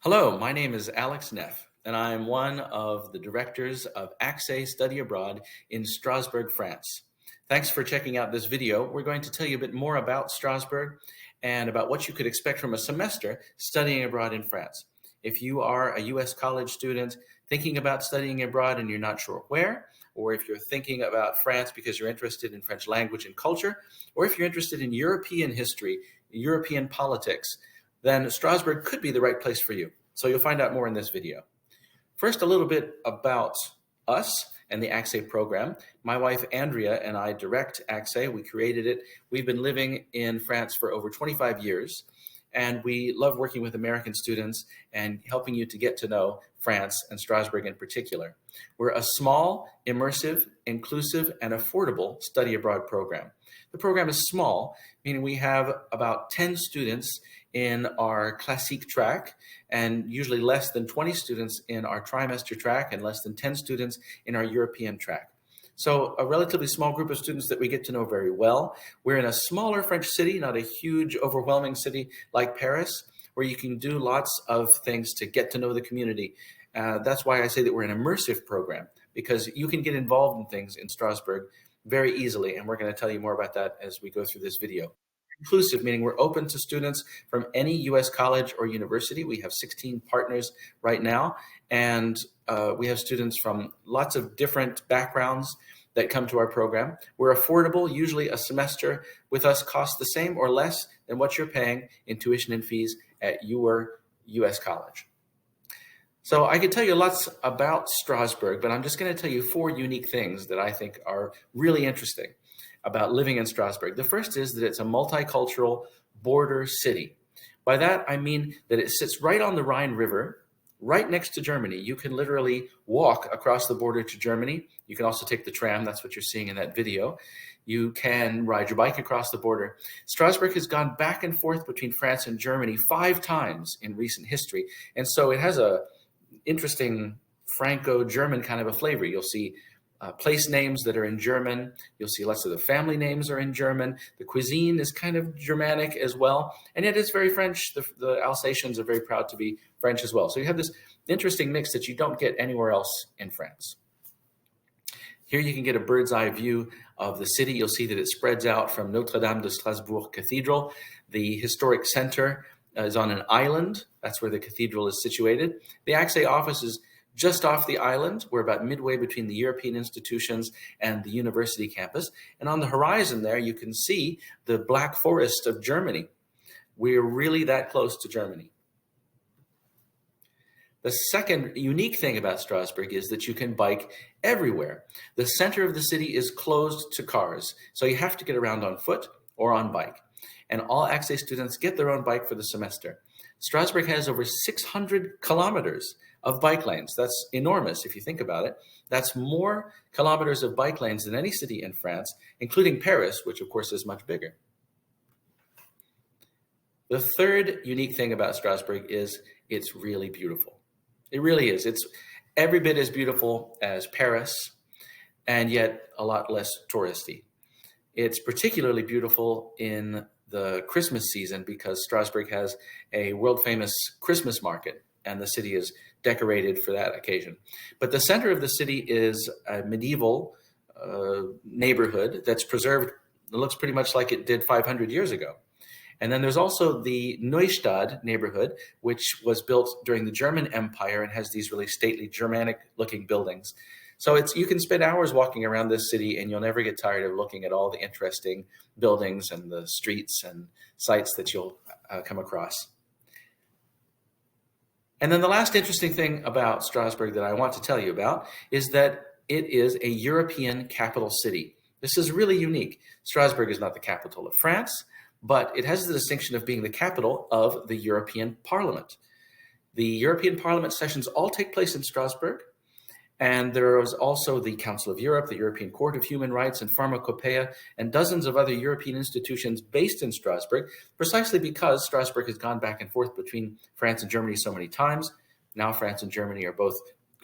Hello, my name is Alex Neff, and I am one of the directors of Accès Study Abroad in Strasbourg, France. Thanks for checking out this video. We're going to tell you a bit more about Strasbourg and about what you could expect from a semester studying abroad in France. If you are a U.S. college student thinking about studying abroad and you're not sure where, or if you're thinking about France because you're interested in French language and culture, or if you're interested in European history, European politics, then Strasbourg could be the right place for you. So you'll find out more in this video. First, a little bit about us and the Accès program. My wife, Andrea, and I direct Accès. We created it. We've been living in France for over 25 years, and we love working with American students and helping you to get to know France and Strasbourg in particular. We're a small, immersive, inclusive, and affordable study abroad program. The program is small, meaning we have about 10 students in our classique track, and usually less than 20 students in our trimester track, and less than 10 students in our European track. So a relatively small group of students that we get to know very well. We're in a smaller French city, not a huge, overwhelming city like Paris, where you can do lots of things to get to know the community. That's why I say that we're an immersive program, because you can get involved in things in Strasbourg very easily, and we're going to tell you more about that as we go through this video. Inclusive, meaning we're open to students from any U.S. college or university. We have 16 partners right now, and we have students from lots of different backgrounds that come to our program. We're affordable. Usually a semester with us costs the same or less than what you're paying in tuition and fees at your U.S. college. So I could tell you lots about Strasbourg, but I'm just going to tell you 4 unique things that I think are really interesting about living in Strasbourg. The first is that it's a multicultural border city. By that, I mean that it sits right on the Rhine River, right next to Germany. You can literally walk across the border to Germany. You can also take the tram. That's what you're seeing in that video. You can ride your bike across the border. Strasbourg has gone back and forth between France and Germany 5 times in recent history. And so it has a interesting Franco-German kind of a flavor. You'll see place names that are in German. You'll see lots of the family names are in German. The cuisine is kind of Germanic as well. And yet it's very French. The Alsatians are very proud to be French as well. So you have this interesting mix that you don't get anywhere else in France. Here you can get a bird's eye view of the city. You'll see that it spreads out from Notre Dame de Strasbourg Cathedral. The historic center is on an island. That's where the cathedral is situated. The Accès office is just off the island. We're about midway between the European institutions and the university campus. And on the horizon there, you can see the Black Forest of Germany. We're really that close to Germany. The second unique thing about Strasbourg is that you can bike everywhere. The center of the city is closed to cars, so you have to get around on foot or on bike. And all Accès students get their own bike for the semester. Strasbourg has over 600 kilometers of bike lanes. That's enormous if you think about it. That's more kilometers of bike lanes than any city in France, including Paris, which of course is much bigger. The third unique thing about Strasbourg is it's really beautiful. It really is. It's every bit as beautiful as Paris, and yet a lot less touristy. It's particularly beautiful in the Christmas season because Strasbourg has a world-famous Christmas market, and the city is decorated for that occasion. But the center of the city is a medieval neighborhood that's preserved. It looks pretty much like it did 500 years ago. And then there's also the Neustadt neighborhood, which was built during the German Empire and has these really stately Germanic-looking buildings. So you can spend hours walking around this city and you'll never get tired of looking at all the interesting buildings and the streets and sites that you'll come across. And then the last interesting thing about Strasbourg that I want to tell you about is that it is a European capital city. This is really unique. Strasbourg is not the capital of France, but it has the distinction of being the capital of the European Parliament. The European Parliament sessions all take place in Strasbourg. And there is also the Council of Europe, the European Court of Human Rights, and Pharmacopoeia, and dozens of other European institutions based in Strasbourg, precisely because Strasbourg has gone back and forth between France and Germany so many times. Now France and Germany are both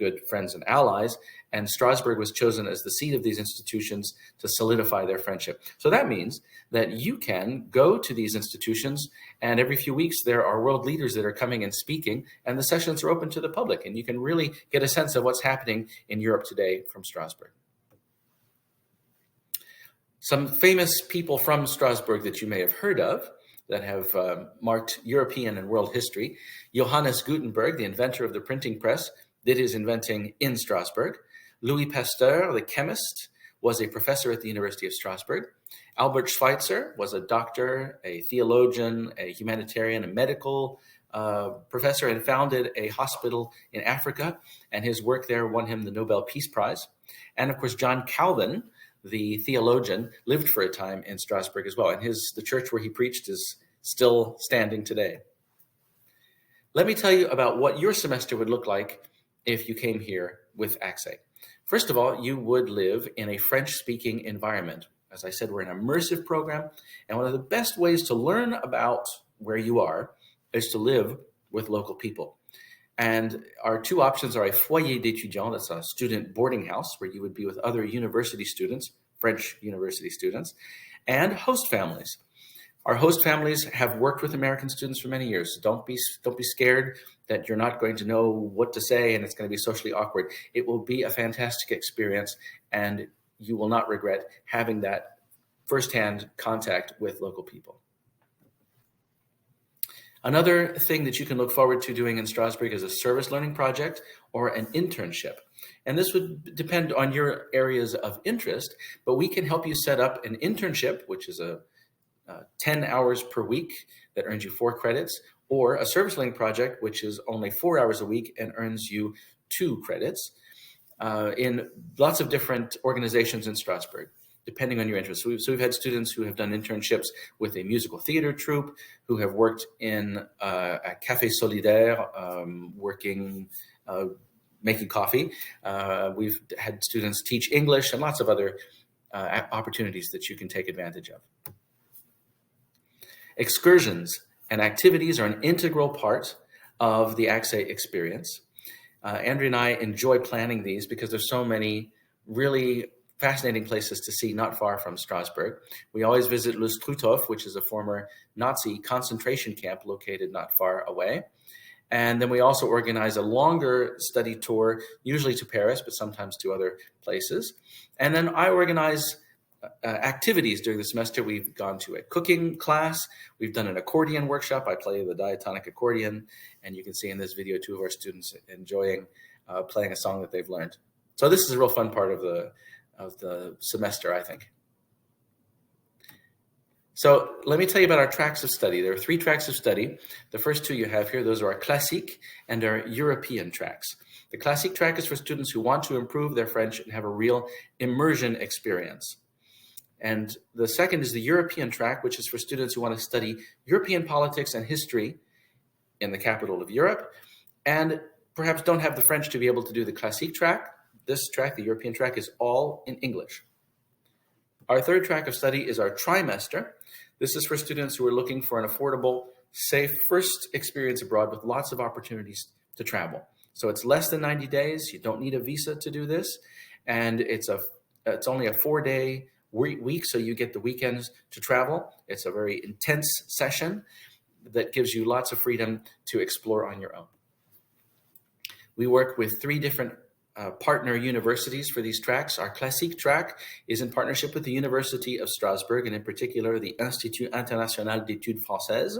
good friends and allies, and Strasbourg was chosen as the seat of these institutions to solidify their friendship. So that means that you can go to these institutions, and every few weeks there are world leaders that are coming and speaking, and the sessions are open to the public, and you can really get a sense of what's happening in Europe today from Strasbourg. Some famous people from Strasbourg that you may have heard of that have marked European and world history. Johannes Gutenberg, the inventor of the printing press, did his inventing in Strasbourg. Louis Pasteur, the chemist, was a professor at the University of Strasbourg. Albert Schweitzer was a doctor, a theologian, a humanitarian, a medical professor, and founded a hospital in Africa, and his work there won him the Nobel Peace Prize. And of course, John Calvin, the theologian, lived for a time in Strasbourg as well, and the church where he preached is still standing today. Let me tell you about what your semester would look like if you came here with Accès. First of all, you would live in a French-speaking environment. As I said, we're an immersive program, and one of the best ways to learn about where you are is to live with local people. And our two options are a foyer d'étudiants, that's a student boarding house where you would be with other university students, French university students, and host families. Our host families have worked with American students for many years. Don't be scared that you're not going to know what to say and it's going to be socially awkward. It will be a fantastic experience, and you will not regret having that firsthand contact with local people. Another thing that you can look forward to doing in Strasbourg is a service learning project or an internship. And this would depend on your areas of interest, but we can help you set up an internship, which is 10 hours per week that earns you 4 credits, or a service learning project, which is only 4 hours a week and earns you 2 credits in lots of different organizations in Strasbourg, depending on your interest. So we've had students who have done internships with a musical theater troupe, who have worked in a Café Solidaire, making coffee. We've had students teach English and lots of other opportunities that you can take advantage of. Excursions and activities are an integral part of the Accès experience. Andrea and I enjoy planning these because there's so many really fascinating places to see not far from Strasbourg. We always visit Le Struthof, which is a former Nazi concentration camp located not far away. And then we also organize a longer study tour, usually to Paris, but sometimes to other places. And then I organize activities during the semester. We've gone to a cooking class. We've done an accordion workshop. I play the diatonic accordion, and you can see in this video 2 of our students enjoying playing a song that they've learned. So this is a real fun part of the semester, I think. So let me tell you about our tracks of study. There are 3 tracks of study. The first 2 you have here, those are our classique and our European tracks. The classique track is for students who want to improve their French and have a real immersion experience. And the second is the European track, which is for students who want to study European politics and history in the capital of Europe, and perhaps don't have the French to be able to do the classique track. This track, the European track, is all in English. Our third track of study is our trimester. This is for students who are looking for an affordable, safe first experience abroad with lots of opportunities to travel. So it's less than 90 days. You don't need a visa to do this. And it's only a 4-day week, so you get the weekends to travel. It's a very intense session that gives you lots of freedom to explore on your own. We work with 3 different partner universities for these tracks. Our classique track is in partnership with the University of Strasbourg, and in particular the Institut International d'Études Françaises,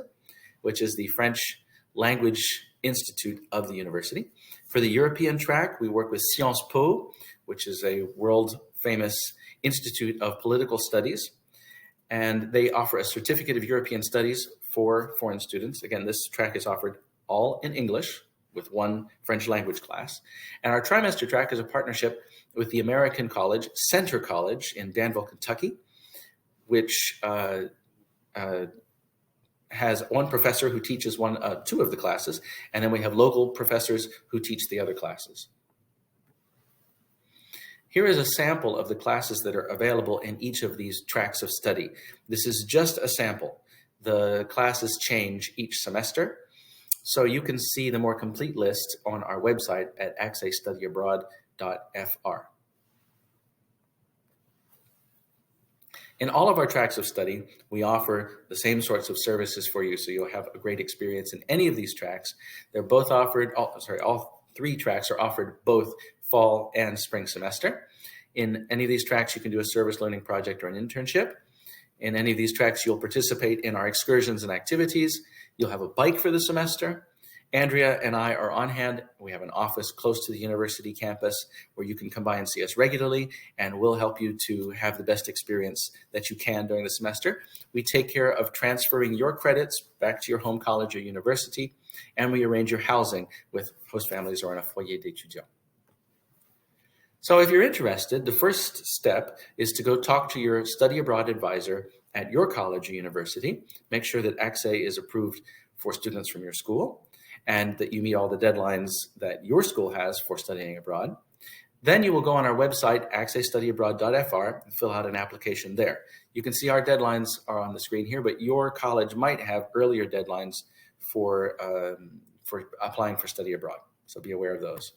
which is the French language institute of the university. For the European track, we work with Sciences Po, which is a world famous institute of political studies, and they offer a certificate of European studies for foreign students. Again, this track is offered all in English, with 1 French language class. And our trimester track is a partnership with the American College, Centre College in Danville, Kentucky, which has 1 professor who teaches 2 of the classes, and then we have local professors who teach the other classes. Here is a sample of the classes that are available in each of these tracks of study. This is just a sample. The classes change each semester. So you can see the more complete list on our website at accessstudyabroad.fr. In all of our tracks of study, we offer the same sorts of services for you, so you'll have a great experience in any of these tracks. They're both offered, all three tracks are offered both fall and spring semester. In any of these tracks, you can do a service learning project or an internship. In any of these tracks, you'll participate in our excursions and activities. You'll have a bike for the semester. Andrea and I are on hand. We have an office close to the university campus where you can come by and see us regularly, and we'll help you to have the best experience that you can during the semester. We take care of transferring your credits back to your home college or university, and we arrange your housing with host families or in a foyer d'étudiants. So if you're interested, the first step is to go talk to your study abroad advisor at your college or university. Make sure that Accès is approved for students from your school and that you meet all the deadlines that your school has for studying abroad. Then you will go on our website, accessstudyabroad.fr, and fill out an application there. You can see our deadlines are on the screen here, but your college might have earlier deadlines for applying for study abroad. So be aware of those.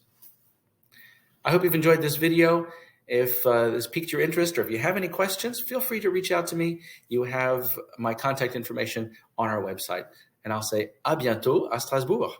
I hope you've enjoyed this video. If this piqued your interest or if you have any questions, feel free to reach out to me. You have my contact information on our website. And I'll say à bientôt à Strasbourg.